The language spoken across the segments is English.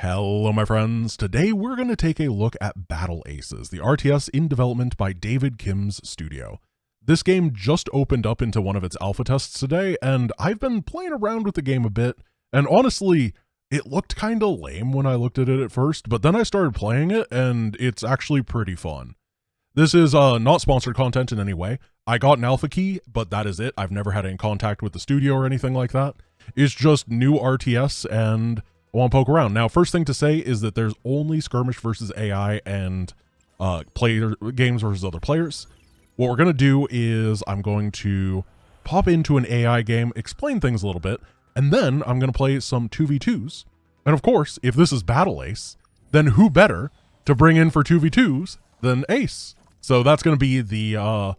Hello, my friends. Today we're going to take a look at Battle Aces, the RTS in development by David Kim's studio. This game just opened up into one of its alpha tests today, and I've been playing around with the game a bit, and honestly, it looked kind of lame when I looked at it at first, but then I started playing it, and it's actually pretty fun. This is not sponsored content in any way. I got an alpha key, but that is it. I've never had any contact with the studio or anything like that. It's just new RTS, and I want to poke around. Now, first thing to say is that there's only skirmish versus AI and games versus other players. What we're going to do is I'm going to pop into an AI game, explain things a little bit, and then I'm going to play some 2v2s. And of course, if this is Battle Ace, then who better to bring in for 2v2s than Ace? So that's going to be the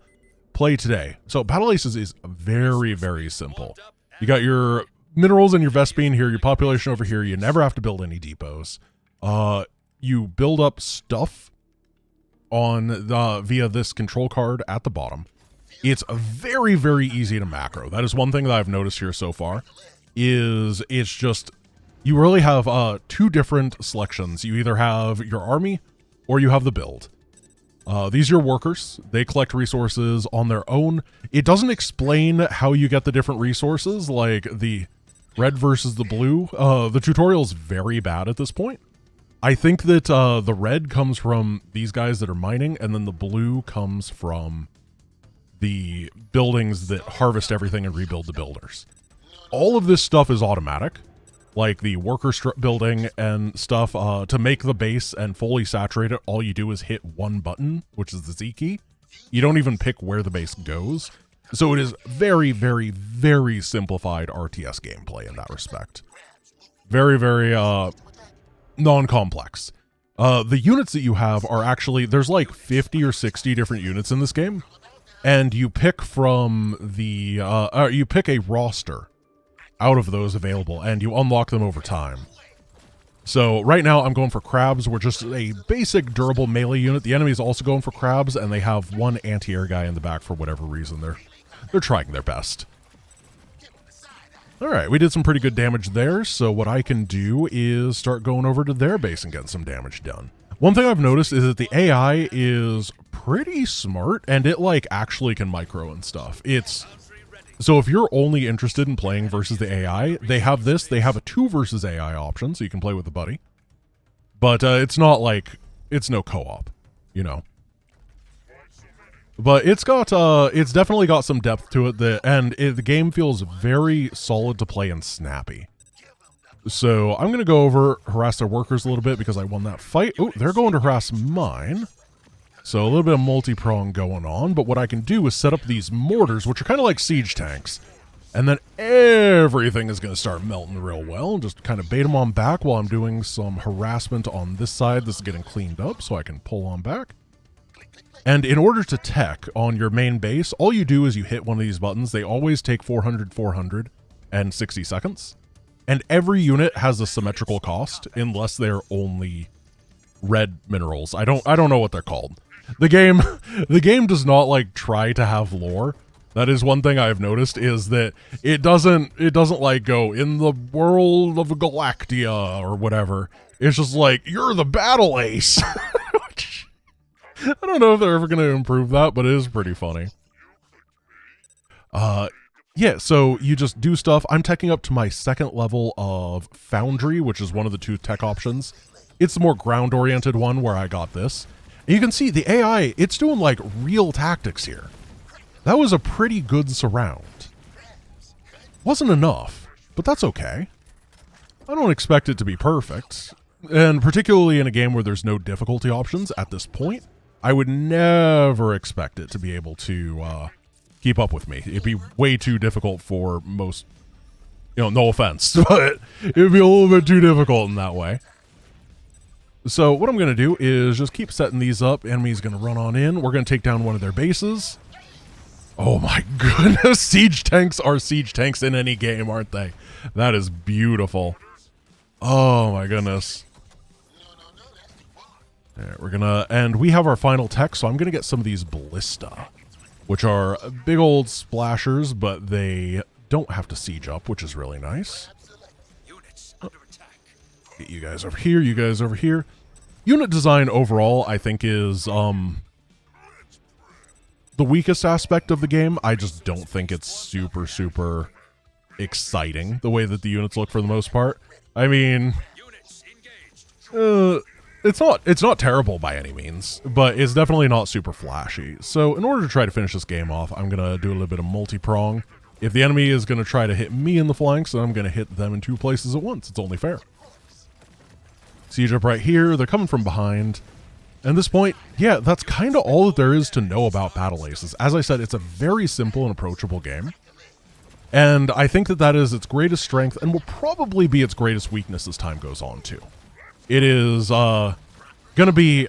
play today. So Battle Aces is very, very simple. You got your minerals and your Vespene here, your population over here. You never have to build any depots. You build up stuff on via this control card at the bottom. It's very, very easy to macro. That is one thing that I've noticed here so far, is it's just, you really have two different selections. You either have your army or you have the build. These are your workers. They collect resources on their own. It doesn't explain how you get the different resources, like the red versus the blue. The tutorial is very bad at this point. I think that the red comes from these guys that are mining, and then the blue comes from the buildings that harvest everything and rebuild the builders. All of this stuff is automatic, like the worker building and stuff. To make the base and fully saturate it, all you do is hit one button, which is the Z key. You don't even pick where the base goes. So it is very, very, very simplified RTS gameplay in that respect. Very, very non-complex. The units that you have are actually, there's like 50 or 60 different units in this game, and you pick from the, you pick a roster out of those available, and you unlock them over time. So right now I'm going for crabs. We're just a basic durable melee unit. The enemy is also going for crabs, and they have one anti-air guy in the back for whatever reason. They're trying their best. All right, we did some pretty good damage there, so what I can do is start going over to their base and getting some damage done. One thing I've noticed is that the AI is pretty smart, and it like actually can micro and stuff. So if you're only interested in playing versus the AI, they have this. They have a 2 versus AI option, so you can play with a buddy. But it's not like, it's no co-op, you know. But it's got, it's definitely got some depth to it, the game feels very solid to play and snappy. So I'm going to go over, harass their workers a little bit because I won that fight. Oh, they're going to harass mine. So a little bit of multi-prong going on, but what I can do is set up these mortars, which are kind of like siege tanks, and then everything is going to start melting real well, and just kind of bait them on back while I'm doing some harassment on this side. This is getting cleaned up, so I can pull on back. And in order to tech on your main base, all you do is you hit one of these buttons. They always take 400 and 60 seconds. And every unit has a symmetrical cost unless they're only red minerals. I don't know what they're called. The game does not like try to have lore. That is one thing I've noticed, is that it doesn't like go in the world of Galactia or whatever. It's just like, you're the Battle Ace. I don't know if they're ever going to improve that, but it is pretty funny. Yeah, so you just do stuff. I'm teching up to my 2nd level of Foundry, which is one of the 2 tech options. It's the more ground-oriented one where I got this. And you can see the AI, it's doing like real tactics here. That was a pretty good surround. Wasn't enough, but that's okay. I don't expect it to be perfect. And particularly in a game where there's no difficulty options at this point, I would never expect it to be able to keep up with me. It'd be way too difficult for most, you know, no offense, but it'd be a little bit too difficult in that way. So what I'm going to do is just keep setting these up. Enemy's going to run on in. We're going to take down one of their bases. Oh my goodness, siege tanks are siege tanks in any game, aren't they? That is beautiful. Oh my goodness. There, and we have our final tech, so I'm gonna get some of these ballista, which are big old splashers, but they don't have to siege up, which is really nice. Get you guys over here, you guys over here. Unit design overall, I think, is the weakest aspect of the game. I just don't think it's super, super exciting, the way that the units look for the most part. I mean, it's not terrible by any means, but it's definitely not super flashy. So in order to try to finish this game off, I'm going to do a little bit of multi-prong. If the enemy is going to try to hit me in the flanks, then I'm going to hit them in 2 places at once. It's only fair. Siege up right here. They're coming from behind. At this point, yeah, that's kind of all that there is to know about Battle Aces. As I said, it's a very simple and approachable game. And I think that that is its greatest strength and will probably be its greatest weakness as time goes on, too. It is going to be...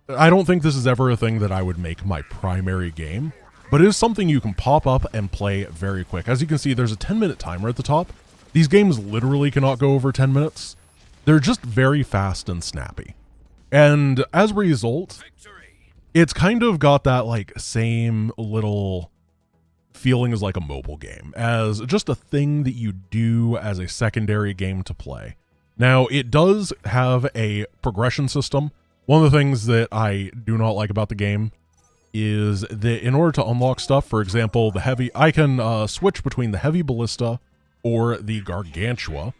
I don't think this is ever a thing that I would make my primary game, but it is something you can pop up and play very quick. As you can see, there's a 10-minute timer at the top. These games literally cannot go over 10 minutes. They're just very fast and snappy. And as a result, it's kind of got that like same little feeling as like a mobile game, as just a thing that you do as a secondary game to play. Now, it does have a progression system. One of the things that I do not like about the game is that in order to unlock stuff, for example, the heavy, I can switch between the heavy ballista or the gargantua.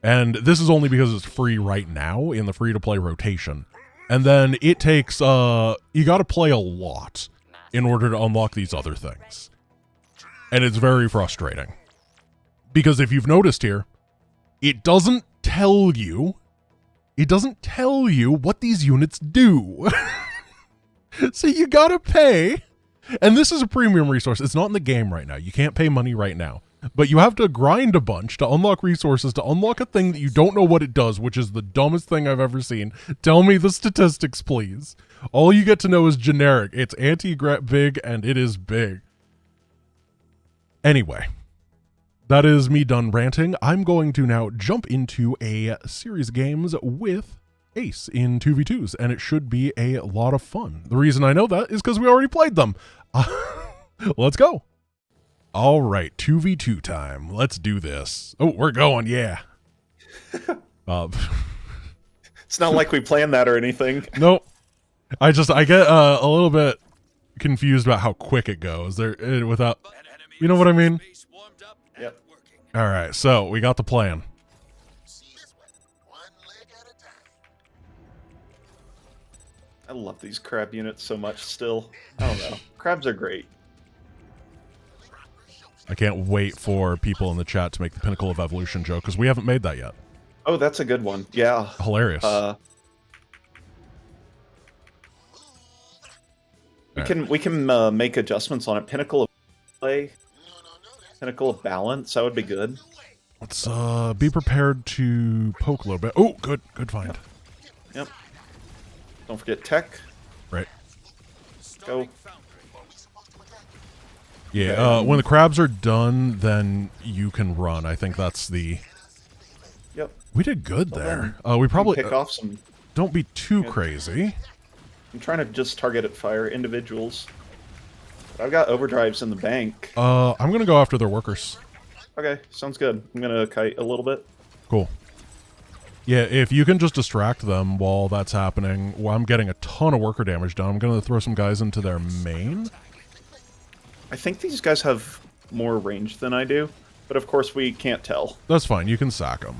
And this is only because it's free right now in the free-to-play rotation. And then it takes, you gotta play a lot in order to unlock these other things. And it's very frustrating. Because if you've noticed here, it doesn't tell you what these units do. So you gotta pay. And this is a premium resource. It's not in the game right now. You can't pay money right now. But you have to grind a bunch to unlock resources, to unlock a thing that you don't know what it does, which is the dumbest thing I've ever seen. Tell me the statistics, please. All you get to know is generic. It's anti-big, and it is big. Anyway, that is me done ranting. I'm going to now jump into a series of games with Ace in 2v2s, and it should be a lot of fun. The reason I know that is because we already played them. Let's go. All right, 2v2 time. Let's do this. Oh, we're going, yeah. It's not like we planned that or anything. Nope. I get a little bit confused about how quick it goes. Without, you know what I mean? Yep. All right, so we got the plan. I love these crab units so much still. I don't know. Crabs are great. I can't wait for people in the chat to make the Pinnacle of Evolution joke, because we haven't made that yet. Oh, that's a good one. Yeah. Hilarious. We can make adjustments on it. Pinnacle of play, Pinnacle of balance. That would be good. Let's be prepared to poke a little bit. Oh, good find. Yep. Don't forget tech. Right. Go. Yeah, when the crabs are done, then you can run. I think that's the... Yep. We did good there. We probably... Pick off some... Don't be too crazy. I'm trying to just target at fire individuals. But I've got overdrives in the bank. I'm going to go after their workers. Okay, sounds good. I'm going to kite a little bit. Cool. Yeah, if you can just distract them while that's happening, while I'm getting a ton of worker damage done, I'm going to throw some guys into their main. I think these guys have more range than I do, but of course we can't tell. That's fine. You can sack them.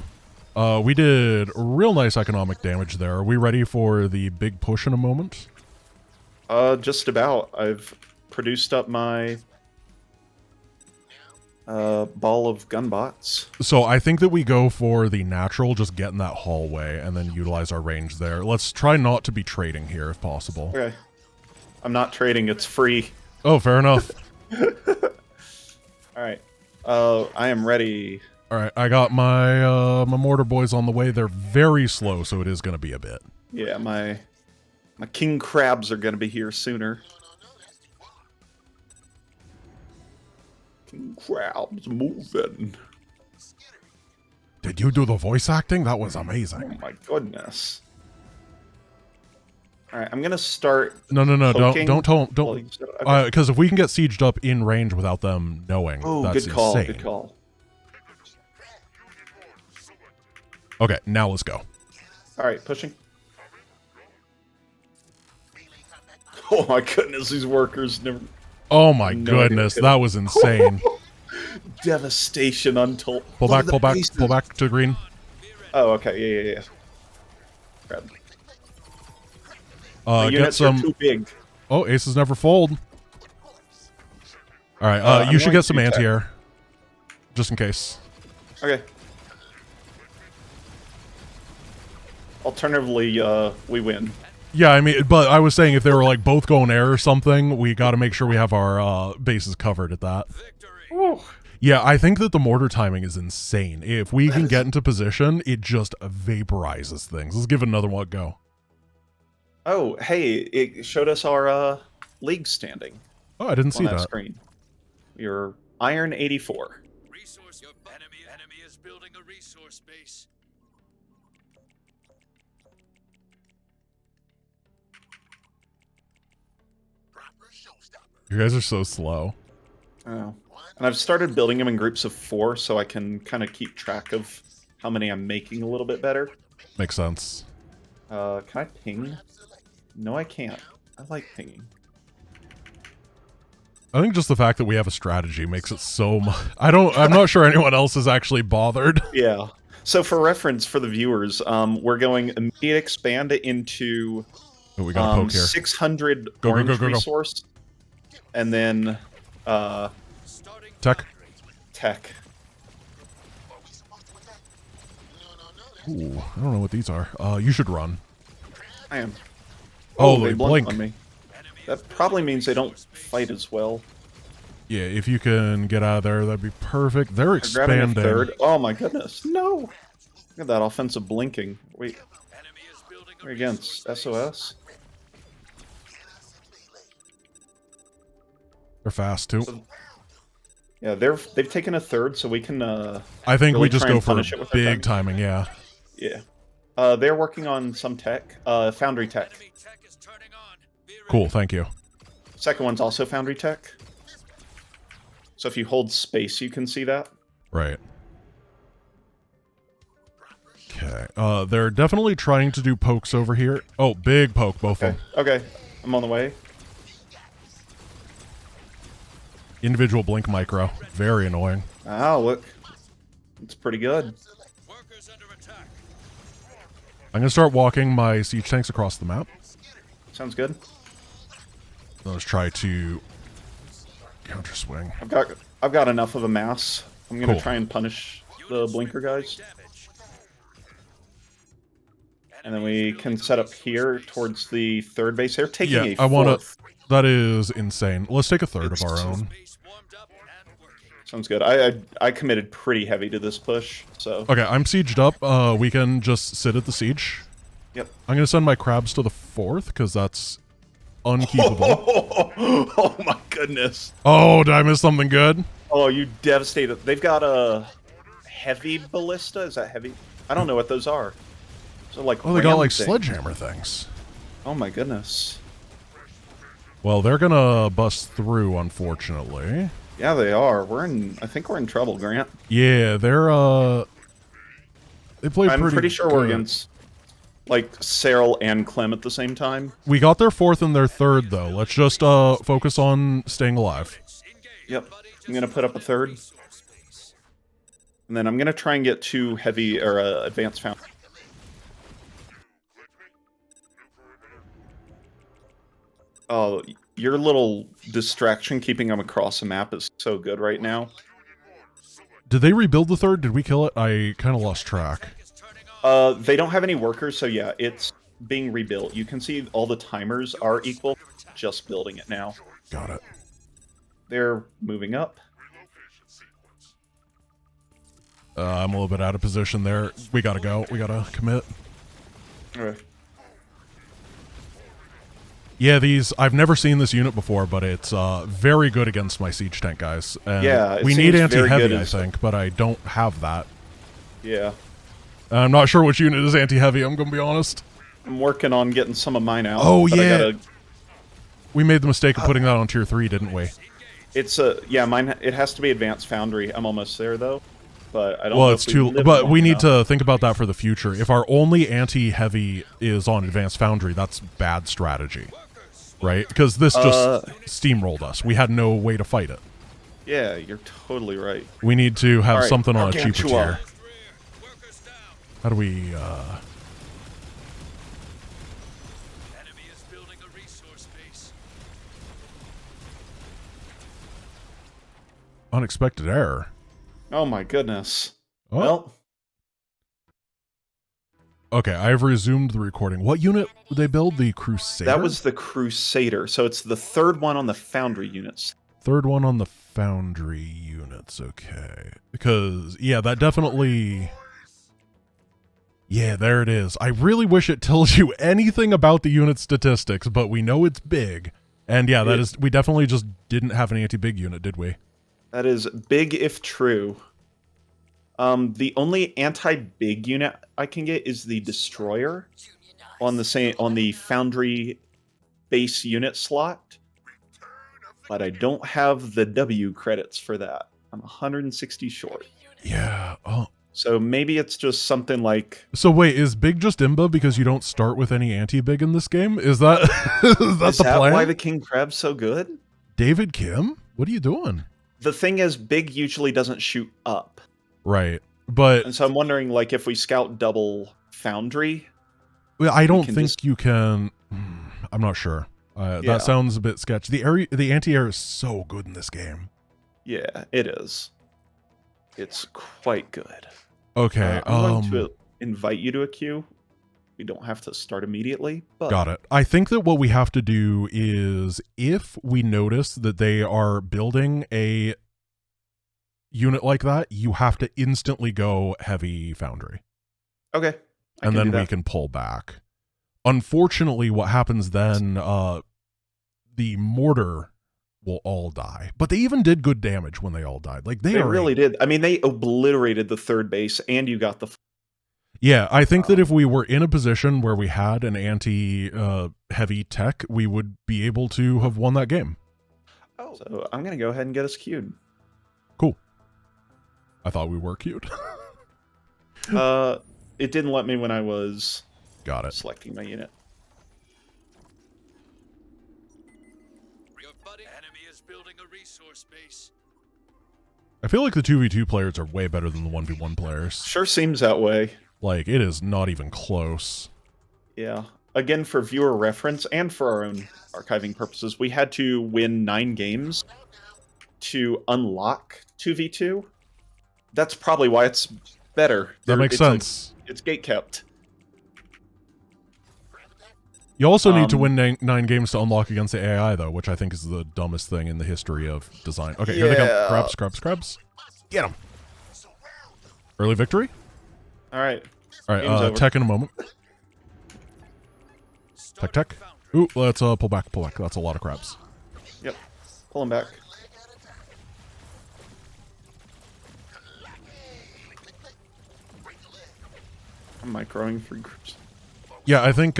We did real nice economic damage there. Are we ready for the big push in a moment? Just about. I've produced up my ball of gunbots. So I think that we go for the natural, just get in that hallway, and then utilize our range there. Let's try not to be trading here if possible. Okay. I'm not trading. It's free. Oh, fair enough. Alright. I am ready. Alright, I got my my mortar boys on the way. They're very slow, so it is going to be a bit. Yeah, my king crabs are going to be here sooner. King crabs moving. Did you do the voice acting? That was amazing. Oh my goodness. Alright, I'm gonna start. No, poking. don't. Okay. Because if we can get sieged up in range without them knowing, Oh, that's good call, insane. good call. Okay, now let's go. All right, pushing. Oh my goodness, these workers never. Oh my No idea goodness, what that was insane. Devastation untold. Pull Look back, at the pull back, bases. pull back to green. Oh, okay, yeah. Grab. The Get units are some. too big. Oh, aces never fold. All right, I'm you should going get some to tech. anti-air, just in case. Okay. Alternatively, we win. Yeah, I mean, but I was saying if they were like both going air or something, we got to make sure we have our bases covered at that. Ooh. Yeah, I think that the mortar timing is insane. If we can get into position, it just vaporizes things. Let's give it another one a go. Oh, hey, it showed us our league standing Oh, I didn't see on that that. screen. You're Iron 84. Resource enemy is building a resource base. You guys are so slow. Oh. And I've started building them in groups of 4 so I can kind of keep track of how many I'm making a little bit better. Makes sense. Can I ping? No, I can't. I like pinging. I think just the fact that we have a strategy makes it so much. I'm not sure anyone else is actually bothered. Yeah. So for reference for the viewers, we're going immediate expand into Oh, we got a poke here. 600 Go, orange go, go, go. resource, and then Tech. tech. Ooh, I don't know what these are. You should run. I am. Oh, they they blinked blink. on me. That probably means they don't fight as well. Yeah, if you can get out of there, that'd be perfect. They're They're grabbing a expanding. third. Oh my goodness! No. Look at that offensive blinking. Wait, Enemy is building a we're against SOS. They're fast too. So- Yeah, they've taken a third, so we can. I think really we just try go and for punish it with our big timing. timing. Yeah. Yeah. They're working on some tech. Foundry tech. enemy tech is turning on. Be ready. Cool. Thank you. Second one's also foundry tech. So if you hold space, you can see that. Right. Okay. They're definitely trying to do pokes over here. Oh, big poke, both of Okay. them. Okay. I'm on the way. Individual blink micro. Very annoying. Oh, look. It's pretty good. Workers under attack. I'm gonna start walking my siege tanks across the map. Sounds good. Let's try to counter swing. I've got enough of a mass. I'm gonna Cool. try and punish the blinker guys. Damage. And then we can set up here towards the third base. They're taking Yeah, a I want fourth. to. That is insane. Let's take a third of our own. Base warmed up and working. Sounds good. I committed pretty heavy to this push, so Okay, I'm sieged up. We can just sit at the siege. yep. I'm gonna send my crabs to the fourth because that's unkeepable. Oh my goodness. Oh, did I miss something good? Oh, you devastated. They've got a heavy ballista. Is that heavy? I don't know what those are. So like Oh, they got ram like things. sledgehammer things. Oh my goodness. Well, they're gonna bust through, unfortunately. Yeah, they are. I think we're in trouble, Grant. Yeah, they're they play I'm pretty sure we're good. against like Cyril and Clem at the same time. We got their fourth and their third though. Let's just focus on staying alive. Yep. I'm gonna put up a third, and then I'm gonna try and get two heavy or advanced found. Oh, your little distraction keeping them across the map is so good right now. Did they rebuild the third? Did we kill it? I kind of lost track. They don't have any workers, so yeah, it's being rebuilt. You can see all the timers are equal. Just building it now. Got it. They're moving up. I'm a little bit out of position there. We gotta go. We gotta commit. Okay. Yeah, I've never seen this unit before, but it's very good against my siege tank guys. And Yeah, it we need seems very anti-heavy, good I as- think, but I don't have that. Yeah. I'm not sure which unit is anti-heavy, I'm gonna be honest. I'm working on getting some of mine out. Oh, but I yeah. gotta- We made the mistake of putting that on tier 3, didn't we? It's yeah, mine. It has to be advanced foundry. I'm almost there though. but I don't Well, know it's if we too. live But long we need enough. to think about that for the future. If our only anti-heavy is on Advanced Foundry, that's bad strategy, right? Because this just steamrolled us. We had no way to fight it. Yeah, you're totally right. We need to have All right, something on a cheaper Gargantua. tier. Workers down. How do we? Enemy is building a resource base. Unexpected error. Oh my goodness. Oh. Well, Okay, I've resumed the recording. What unit did they build? The Crusader? that was the Crusader, so it's the third one on the Foundry units. third one on the Foundry units. Okay. Because, yeah, that definitely... Yeah, there it is. I really wish it tells you anything about the unit statistics, but we know it's big. And yeah, that is... We definitely just didn't have an anti-big unit, did we? That is big if true. The only anti-big unit I can get is the Destroyer on the Foundry base unit slot, but I don't have the W credits for that. I'm 160 short. Yeah. Oh. So maybe it's just something like So wait, is big just Imba because you don't start with any anti-big in this game? Is that is the that plan? why the King Crab's so good? David Kim? What are you doing? The thing is, big usually doesn't shoot up, Right. But and so I'm wondering, like, if we scout double Foundry. well, I don't can think just- you can. I'm not sure. Yeah. That sounds a bit sketchy. The anti-air is so good in this game. Yeah, it is. It's quite good. Okay. I'm going to invite you to a queue. We don't have to start immediately, but Got it. I think that what we have to do is if we notice that they are building a unit like that, you have to instantly go heavy Foundry. okay. I And can then do we that. can pull back. Unfortunately, what happens then, the mortar will all die. But they even did good damage when they all died. Like They really did. I mean, they obliterated the third base, and you got the. Yeah, I think that if we were in a position where we had an anti-heavy tech, we would be able to have won that game. Oh. So I'm gonna go ahead and get us queued. Cool. I thought we were cute. It didn't let me when I was Got it. selecting my unit. Your buddy enemy is building a resource base. I feel like the 2v2 players are way better than the 1v1 players. Sure seems that way. Like, it is not even close. Yeah. Again, for viewer reference and for our own archiving purposes, we had to win 9 games to unlock 2v2. That's probably why it's better. That makes sense. It's gate kept. You also need to win 9 games to unlock against the AI, though, which I think is the dumbest thing in the history of design. Okay, here they come. Yeah. Crabs, crabs, crabs. Get them. Early victory? All right. All Game's right, over. tech in a moment. Tech, tech. Ooh, let's pull back, pull back. That's a lot of crabs. Yep. Pull him back. I'm microing 3 groups. Yeah, I think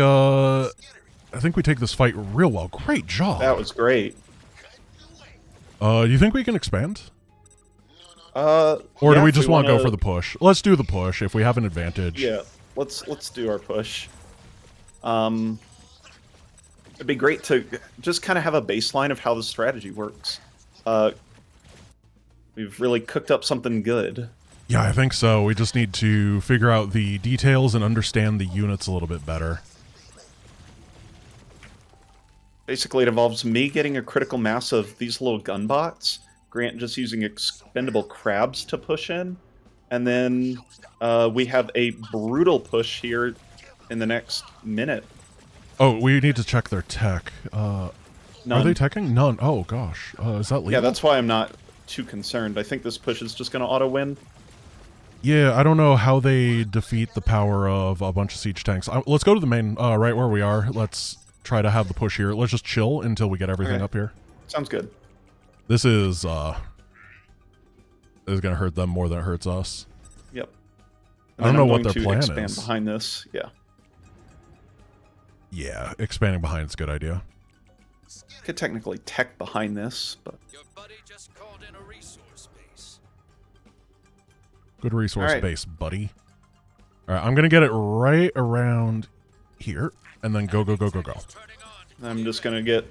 we take this fight real well. Great job. That was great. Do you think we can expand? Or Or do we just want to go for the push? Let's do the push if we have an advantage. Yeah, let's do our push. It'd be great to just kind of have a baseline of how the strategy works. We've really cooked up something good. Yeah, I think so. We just need to figure out the details and understand the units a little bit better. Basically, it involves me getting a critical mass of these little gun bots, Grant just using expendable crabs to push in, and then we have a brutal push here in the next minute. Oh, we need to check their tech. Are None. they teching? None. Oh, gosh. Is that legal? Yeah, that's why I'm not too concerned. I think this push is just going to auto-win. Yeah, I don't know how they defeat the power of a bunch of siege tanks. Let's go to the main, right where we are. Let's try to have the push here. Let's just chill until we get everything Okay. up here. Sounds good. This is going to hurt them more than it hurts us. Yep. I don't know what their to plan expand is. behind this. Yeah. Yeah, expanding behind is a good idea. Could technically tech behind this, but Your buddy just called in a resource base. Good resource All right. base, buddy. All right, I'm going to get it right around here, and then go, go, go, go, go. Turning on. I'm just gonna get.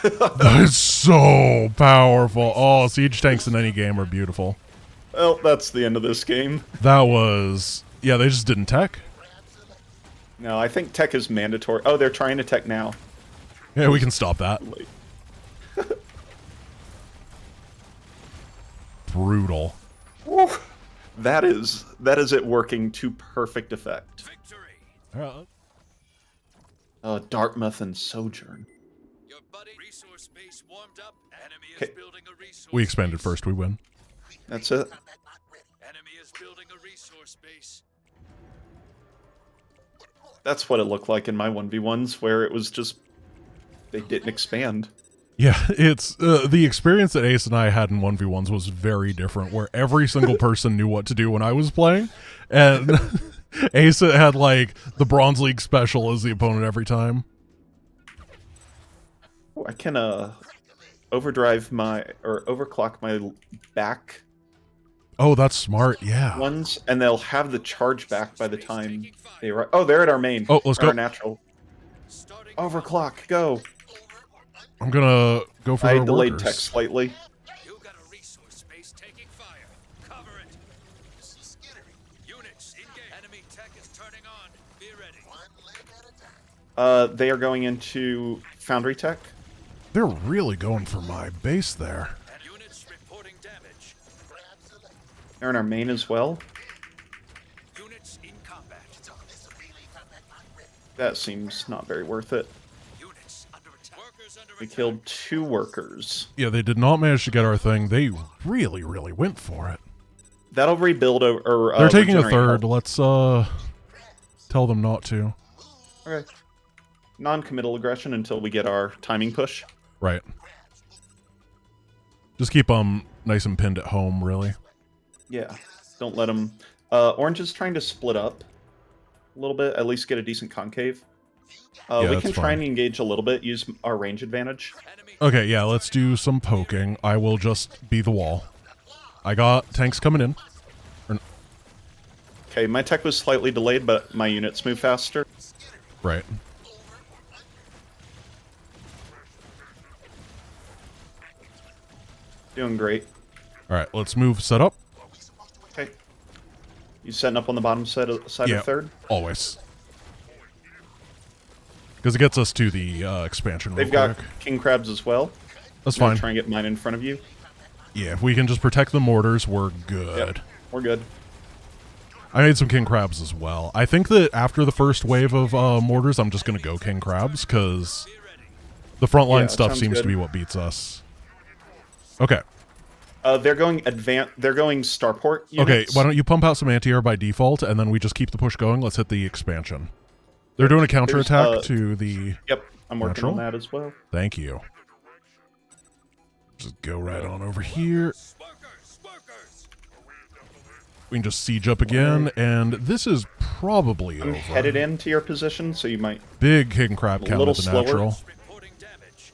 That's so powerful. Oh, siege tanks in any game are beautiful. Well, that's the end of this game. That was... Yeah, they just didn't tech. No, I think tech is mandatory. Oh, they're trying to tech now. Yeah, we can stop that. Wait. Brutal. Woo. That is it working to perfect effect. Victory. Dartmouth and Sojourn. Your buddy resource base warmed up. Enemy is Okay. building a resource. We expanded base. first, we win. That's it. Enemy is building a resource base. That's what it looked like in my 1v1s, where it was just they didn't expand. Yeah, it's the experience that Ace and I had in 1v1s was very different, where every single person knew what to do when I was playing, and Ace had like the Bronze League special as the opponent every time. Oh, I can overclock my back Oh, that's smart. Yeah. ones, and they'll have the charge back by the time they arrive. Oh, they're at our main. Oh, let's go. Our natural. Starting Overclock, go. I'm gonna go for I our delayed workers. tech slightly. You got a resource base taking fire. Cover it. Units engage. Enemy tech is turning on. Be ready. They are going into Foundry Tech. They're really going for my base there. And units reporting damage. They're in our main as well. Units in combat. That seems not very worth it. Units under attack. Workers under We attack. killed 2 workers. Yeah, they did not manage to get our thing. They really, really went for it. That'll rebuild or They're taking a regenerate third. health. Let's tell them not to. Okay. Non-committal aggression until we get our timing push. Right. Just keep them nice and pinned at home, really. Yeah. Don't let them. Orange is trying to split up a little bit. At least get a decent concave. Yeah, We that's can try fine. and engage a little bit. Use our range advantage. Enemy Okay, yeah, let's do some poking. I will just be the wall. I got tanks coming in. Okay, my tech was slightly delayed, but my units move faster. Right. Doing great. All right, let's move set up. Okay. You setting up on the bottom side Yeah, of third? always. Because it gets us to the expansion real They've got quick. king crabs as well. That's I'm gonna fine. try and get mine in front of you. Yeah, if we can just protect the mortars, we're good. Yep, we're good. I made some king crabs as well. I think that after the first wave of mortars, I'm just going to go king crabs, because the frontline Yeah, stuff sounds seems to good. be what beats us. Okay. They're going They're going starport units. Okay, why don't you pump out some anti-air by default, and then we just keep the push going. Let's hit the expansion. They're doing a counterattack to the... Yep, I'm working on Natural? that as well. Thank you. Just go right on over here. workers. We can just siege up again, and this is probably I'm over. headed into your position, so you might. Big king crab A count little at the slower. natural. Reporting damage.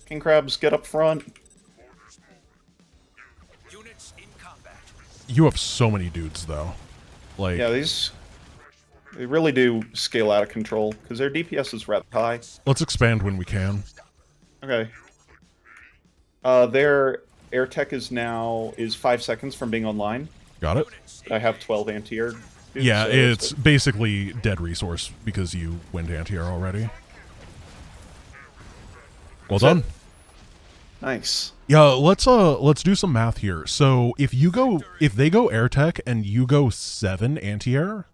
King crabs, get up front. Units in combat. You have so many dudes, though. Like, Yeah, they really do scale out of control because their DPS is rather high. let's expand when we can. Okay. Their air tech is 5 seconds from being online. Got it? I have 12 anti-air. dudes, Yeah, so it's basically dead resource because you went anti-air already. Well That's done. it. Nice. Yeah, let's do some math here. So if they go air tech and you go 7 anti-air,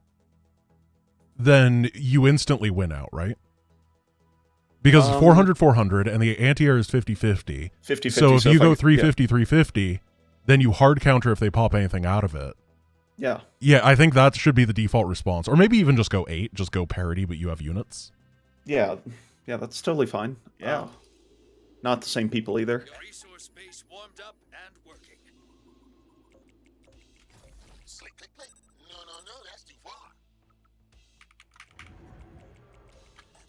then you instantly win out, right? Because it's 400 and the anti-air is 50-50. 50-50. So if you go 350 yeah. 350, then you hard counter if they pop anything out of it. Yeah. Yeah, I think that should be the default response. Or maybe even just go 8, just go parity, but you have units. Yeah. Yeah, that's totally fine. Yeah. Not the same people either. Your resource base warmed up and working.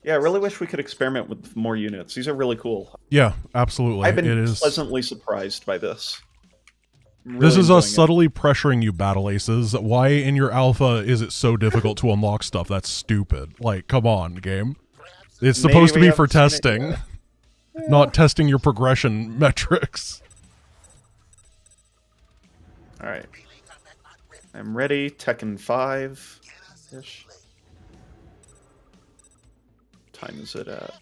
Yeah, I really wish we could experiment with more units. These are really cool. Yeah, absolutely. I've been It is. pleasantly surprised by this. I'm This really is us enjoying it. subtly pressuring you, Battle Aces. Why in your alpha is it so difficult to unlock stuff? That's stupid. Like, come on, game. It's supposed to Maybe we be for haven't seen it testing, yet. not testing your progression metrics. All right. I'm ready. Tekken 5-ish. Time is it at?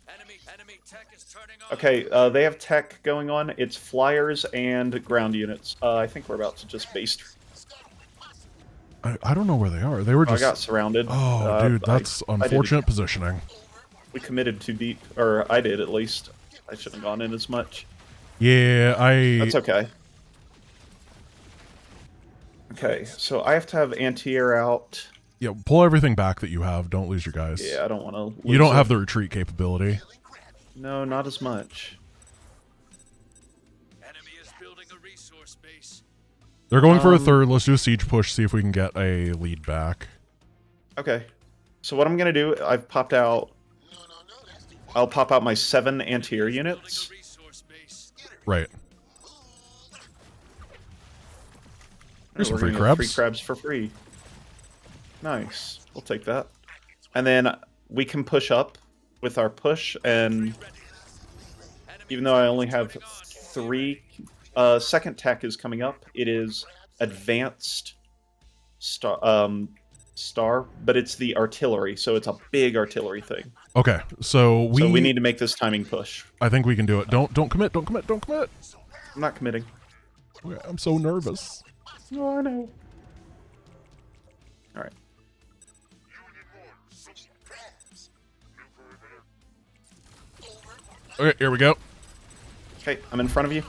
Enemy tech is turning on. Okay, they have tech going on. It's flyers and ground units. I think we're about to just base. I don't know where they are. They were I just... got surrounded. Oh, dude, that's I did- unfortunate positioning. We committed too deep, or I did at least. I shouldn't have gone in as much. Yeah, That's okay. Okay, so I have to have anti-air out. Yeah, pull everything back that you have. Don't lose your guys. Yeah, I don't want to. You don't have the retreat capability. No, not as much. Enemy is building a resource base. They're going for a third. Let's do a siege push, see if we can get a lead back. Okay, so what I'm gonna do? I've popped out. I'll pop out my 7 anti-air units. Building a resource base. Right. Here's some We're free gonna get crabs. Free crabs for free. Nice. We'll take that. And then we can push up with our push, and even though I only have 3, second tech is coming up. It is advanced star, but it's the artillery, so it's a big artillery thing. Okay, so we need to make this timing push. I think we can do it. Don't commit. Don't commit. Don't commit. I'm not committing. Okay, I'm so nervous. Oh, I know. All right. Okay, here we go. Okay, I'm in front of you.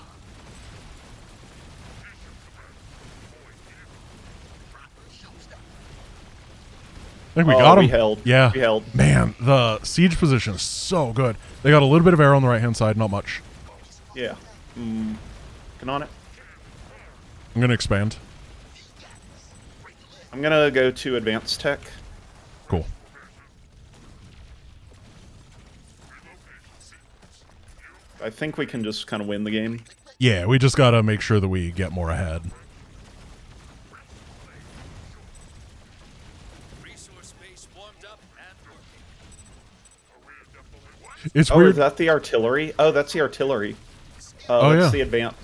I think we got him. We held. Yeah. We held. Man, the siege position is so good. They got a little bit of air on the right hand side, not much. Yeah. Get on it. I'm gonna expand. I'm gonna go to advanced tech. Cool. I think we can just kind of win the game. Yeah, we just gotta make sure that we get more ahead. Resource base warmed up and working. It's Oh, weird. is that the artillery? Oh, that's the artillery. Oh, That's yeah. the advance.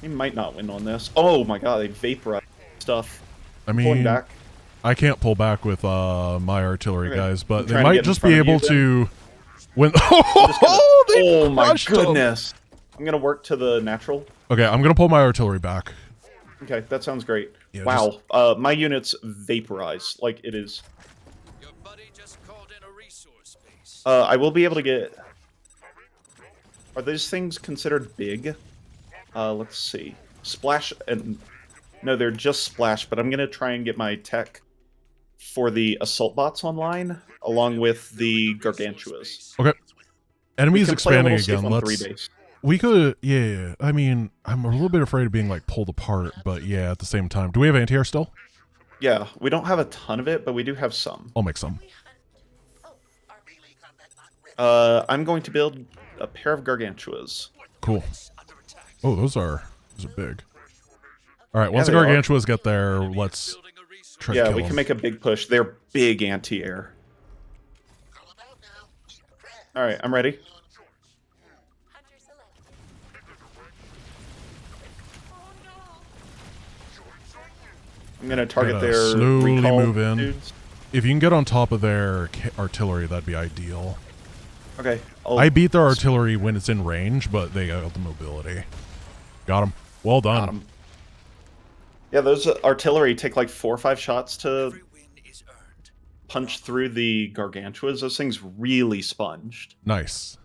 We might not win on this. Oh my god, they vaporize stuff. I Pulling mean, back. I can't pull back with my artillery Okay. guys, but I'm they trying to might get in just front be of you able to win. Oh my crushed 'em. goodness. I'm gonna work to the natural. Okay, I'm gonna pull my artillery back. Okay, that sounds great. Yeah, wow, my units vaporize like it is. Your buddy just called in a resource base. I will be able to get. Are these things considered big? Let's see. Splash and no, they're just splash. But I'm gonna try and get my tech for the assault bots online, along with the gargantuas. Okay, enemies We can play a expanding little safe again. on Let's. 3 base. We could, yeah. I mean, I'm a little bit afraid of being like pulled apart, but yeah, at the same time, do we have anti-air still? Yeah, we don't have a ton of it, but we do have some. I'll make some. I'm going to build a pair of gargantuas. Cool. Oh, those are big. All right, once they the are. gargantuas get there, let's Building a resource. try to Yeah, kill we them. can make a big push. They're big anti-air. All right, I'm ready. I'm gonna target Gotta their slowly recall move in. dudes. If you can get on top of their artillery, that'd be ideal. Okay. I beat their artillery when it's in range, but they got the mobility. Got him. Well done. Got 'em. Yeah, those artillery take like 4 or 5 shots to Every win is earned. punch through the gargantuas. Those things really sponged. Nice.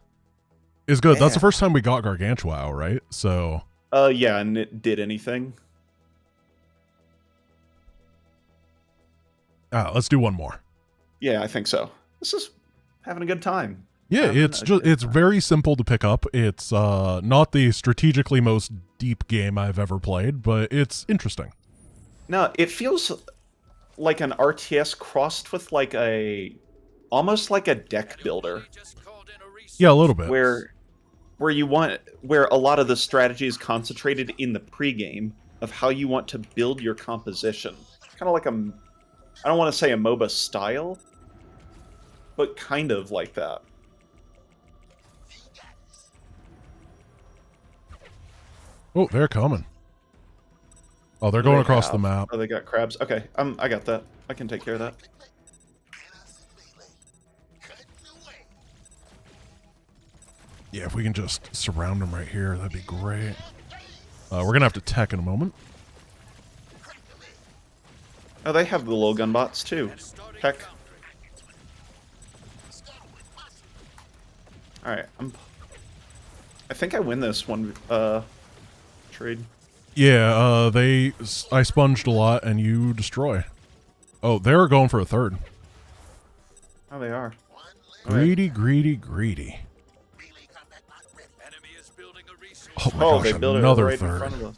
Is good. That's the Yeah. first time we got Gargantua out, right? So, Yeah, and it did anything. let's do one more. Yeah, I think so. This is having a good time. Yeah, Having it's a just good it's very simple to pick up. It's not the strategically most deep game I've ever played, but it's interesting. No, it feels like an RTS crossed with like almost like a deck builder, Buddy just called in a resource. Yeah, a little bit. where a lot of the strategy is concentrated in the pregame, of how you want to build your composition. Kind of like I don't want to say a MOBA style, but kind of like that. Oh, they're coming. Oh, they're going across the map. Oh, they got crabs. Okay, I got that. I can take care of that. Yeah, if we can just surround them right here, that'd be great. We're going to have to tech in a moment. Oh, they have the little gun bots too. Heck. Alright, I think I win this one trade. Yeah, I sponged a lot and you destroy. Oh, they're going for a third. Oh, they are. Greedy, greedy, greedy. Enemy is building a resource. Oh my Oh, gosh, they built it another right in third. front of us.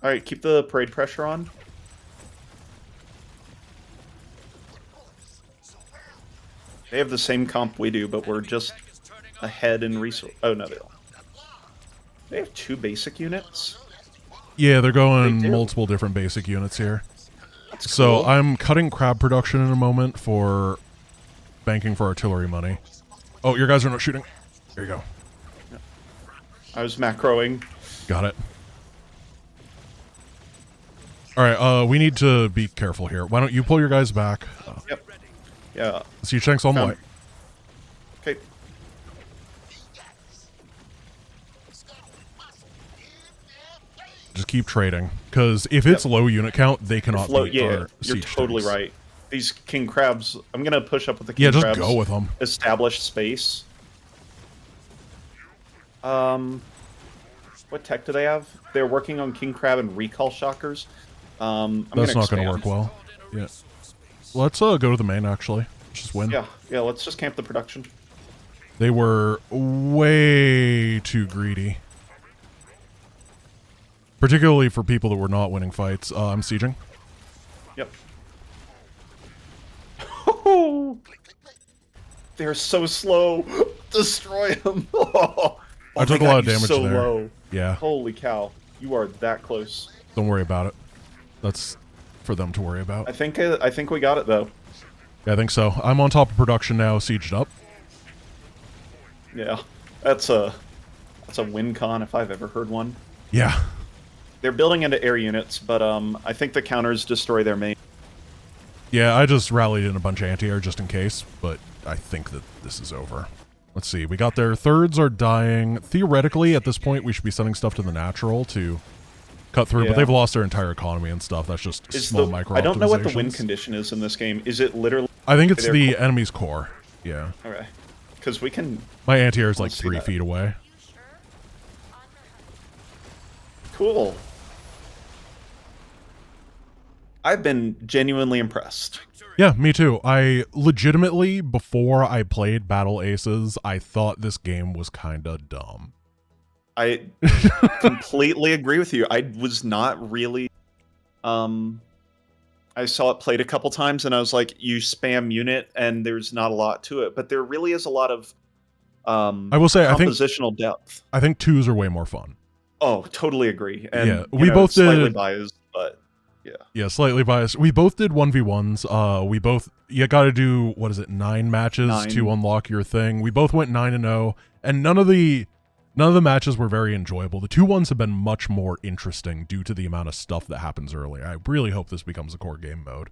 Alright, keep the parade pressure on. They have the same comp we do, but we're just ahead in resource. Oh, no, they don't. They have 2 basic units? Yeah, they're going They do. multiple different basic units here. That's So cool. I'm cutting crab production in a moment for banking for artillery money. Oh, your guys are not shooting. Here you go. I was macroing. Got it. All right, we need to be careful here. Why don't you pull your guys back? Yep. Yeah. Siege tanks on Found- white. Okay. Just keep trading, because if it's low unit count, they cannot beat Yeah, our you're siege totally tanks. right. These king crabs, I'm gonna push up with the king Yeah, just crabs. go with them. Establish space. What tech do they have? They're working on king crab and recall shockers. I'm That's not going going to work well. Yeah. Let's go to the main, actually. Let's just win. Yeah, let's just camp the production. They were way too greedy. Particularly for people that were not winning fights. I'm sieging. Yep. They're so slow. Destroy them. I took a lot of damage so there. low. Yeah, Holy cow. You are that close. don't worry about it. That's for them to worry about. I think we got it though. Yeah, I think so. I'm on top of production now, sieged up. Yeah. That's a win con if I've ever heard one. Yeah. They're building into air units, but I think the counters destroy their main. Yeah, I just rallied in a bunch of anti-air just in case, but I think that this is over. Let's see, we got their thirds are dying. Theoretically, at this point, we should be sending stuff to the natural to cut through, Yeah. but they've lost their entire economy and stuff. That's just small micro I don't know what the win optimizations. condition is in this game. Is it literally I think it's They're the cool. enemy's core. Yeah. okay? Because we can. My anti-air is like Let's see 3 that. feet away. Cool. I've been genuinely impressed. Yeah, me too. I legitimately, before I played Battle Aces, I thought this game was kinda dumb. I completely agree with you. I was not really. I saw it played a couple times, and I was like, "You spam unit, and there's not a lot to it." But there really is a lot of. I will say, compositional depth. I think 2s are way more fun. Oh, totally agree. And Yeah, you we know, both slightly did- biased, but Yeah, slightly biased. We both did 1v1s. You gotta do, 9 matches 9. to unlock your thing. We both went 9-0, and none of the matches were very enjoyable. The 2-1s have been much more interesting due to the amount of stuff that happens early. I really hope this becomes a core game mode.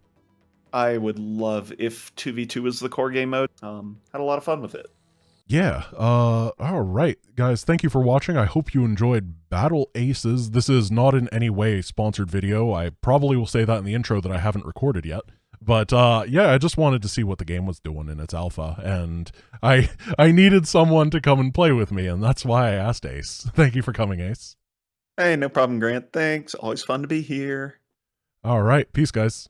I would love if 2v2 was the core game mode. Had a lot of fun with it. Yeah, all right, guys, thank you for watching. I hope you enjoyed Battle Aces. This is not in any way a sponsored video. I probably will say that in the intro that I haven't recorded yet. But yeah, I just wanted to see what the game was doing in its alpha, and I needed someone to come and play with me, and that's why I asked Ace. Thank you for coming, Ace. Hey, no problem, Grant. Thanks. Always fun to be here. All right, peace, guys.